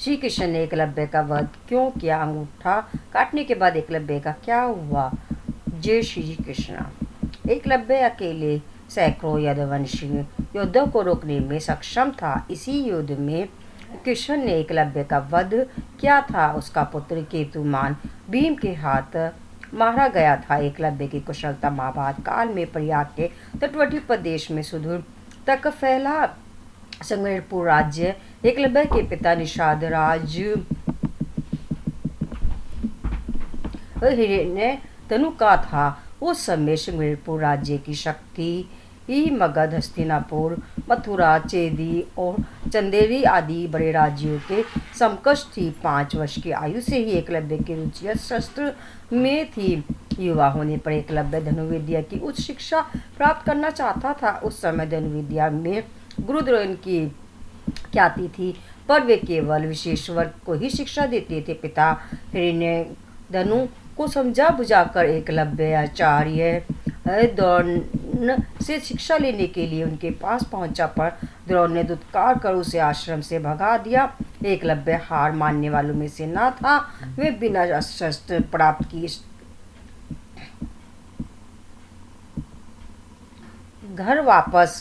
श्री कृष्ण ने एकलव्य का वध क्यों किया? अंगूठा काटने के बाद एकलव्य का क्या हुआ? जय श्री कृष्ण। एकलव्य अकेले सैकड़ों यदुवंशी योद्धों को रोकने में सक्षम था। इसी युद्ध में कृष्ण ने एकलव्य का वध किया था। उसका पुत्र केतुमान भीम के हाथ मारा गया था। एकलव्य की कुशलता महाभारत काल में प्रयाग के तटवर्ती प्रदेश में सुदूर तक फैला। संगमेरपुर राज्य एकलव्य के पिता निषाद राज हिरण्य तनु का था। उस समय संगमेरपुर राज्य की शक्ति मगध, हस्तिनापुर, मथुरा, चेदी और चंदेरी आदि बड़े राज्यों के समकक्ष थी। 5 वर्ष की आयु से ही एकलव्य की रुचि शस्त्र में थी। युवा होने पर एकलव्य धनुर्विद्या की उच्च शिक्षा प्राप्त करना चाहता था। उस समय धनुर्विद्या में गुरुद्रोण की ख्याति थी, पर वे केवल विशेष वर्ग को ही शिक्षा देते थे। पिता हिरण्यधनु को समझा बुझाकर एकलव्य आचार्य द्रोण से शिक्षा लेने के लिए उनके पास पहुंचा, पर द्रोण ने दुत्कार कर उसे आश्रम से भगा दिया। एकलव्य हार मानने वालों में से न था। वे बिना शस्त्र प्राप्त किए घर वापस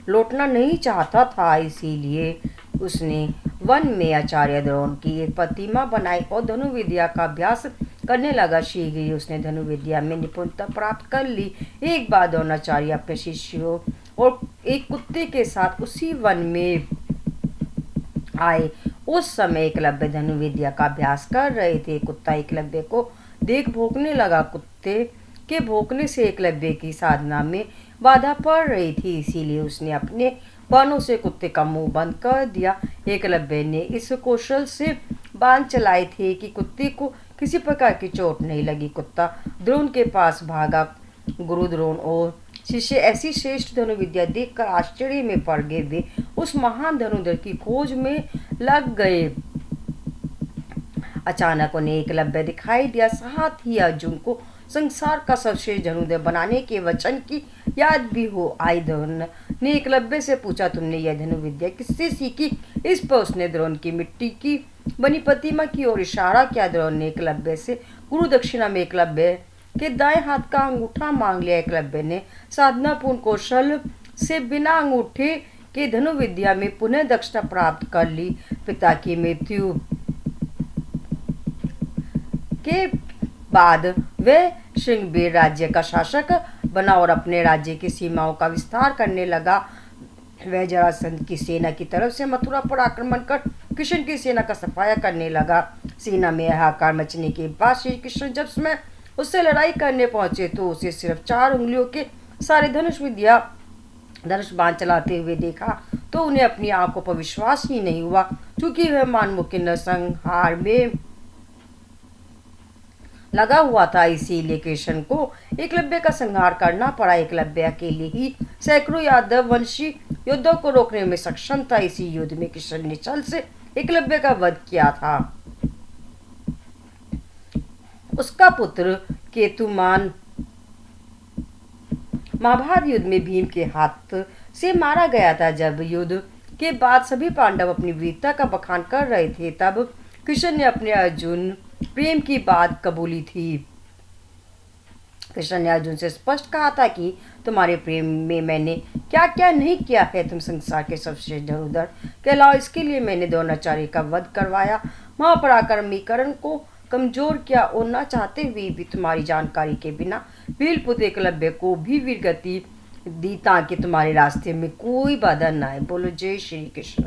लौटना नहीं चाहता था। इसीलिए उसने वन में आचार्य द्रोण की एक प्रतिमा बनाई और धनुर्विद्या का अभ्यास करने लगा। शीघ्र ही उसने धनुर्विद्या में निपुणता प्राप्त कर ली। एक बार द्रोणाचार्य अपने शिष्यों और एक कुत्ते के साथ उसी वन में आए। उस समय एकलव्य धनुर्विद्या का अभ्यास कर रहे थे। कुत्ता एकलव्य को देख भौंकने लगा। कुत्ते के भौंकने से एकलव्य की साधना में बाधा पड़ रही थी, इसीलिए उसने अपने बाणों से कुत्ते का मुंह बंद कर दिया। एकलव्य ने इस कौशल से बाण चलाए थे कि कुत्ते को किसी प्रकार की चोट नहीं लगी। कुत्ता द्रोण के पास भागा। गुरु द्रोण और शिष्य ऐसी श्रेष्ठ धनुर्विद्या देखकर आश्चर्य में पड़ गए। वे उस महान धनुर्धर की खोज में लग गए। अचानक उन्हें एकलव्य दिखाई दिया। साथ ही अर्जुन को संसार का सर्वश्रेष्ठ धनुर्धर बनाने के वचन की याद भी हो आई। द्रोण ने एकलव्य से पूछा, तुमने यह धनुर्विद्या किससे सीखी? इस पर उसने द्रोण की मिट्टी की बनी प्रतिमा की ओर इशारा किया। द्रोण ने एकलव्य से गुरु दक्षिणा में एकलव्य के दाएं हाथ का अंगूठा मांग लिया। एकलव्य ने साधनापूर्ण कौशल से बिना अंगूठे के धनुर्विद्या में पुनः दक्षता प्राप्त कर ली। पिता की मृत्यु के बाद वह श्रृंगबेर राज्य का शासक बना और अपने राज्य की सीमाओं का विस्तार करने लगा। वह जरासंध की सेना की तरफ से मथुरा पर आक्रमण कर कृष्ण की सेना का सफाया करने लगा। सेना में हाहाकार मचने के बाद श्री कृष्ण जब समय उससे लड़ाई करने पहुंचे तो उसे सिर्फ 4 उंगलियों के सारे धनुष बाण चलाते हुए देखा तो उन्हें अपनी आंखों पर विश्वास ही नहीं हुआ। क्योंकि वह मानव के नरसंहार में लगा हुआ था, इसीलिए कृष्ण को एकलव्य का संहार करना पड़ा। एकलव्य अकेले ही सैकड़ों यादव वंशी योद्धों को रोकने में सक्षम था। इसी युद्ध में कृष्ण ने छल से एकलव्य का वध किया था। उसका पुत्र केतुमान महाभारत युद्ध में भीम के हाथ से मारा गया था। जब युद्ध के बाद सभी पांडव अपनी वीरता का बखान कर रहे थे, तब कृष्ण ने अपने अर्जुन प्रेम की बात कबूली थी। कृष्ण ने अर्जुन से स्पष्ट कहा था कि तुम्हारे प्रेम में मैंने क्या क्या नहीं किया है। तुम संसार के सर्वश्रेष्ठ धनुर्धर कहलाओ, इसके लिए मैंने द्रोणाचार्य का वध करवाया, महापराक्रमी कर्ण को कमजोर किया और न चाहते हुए भी तुम्हारी जानकारी के बिना वीरपुत्र एकलव्य को भी वीरगति दी, ताकि तुम्हारे रास्ते में कोई बाधा न आए। बोलो जय श्री कृष्ण।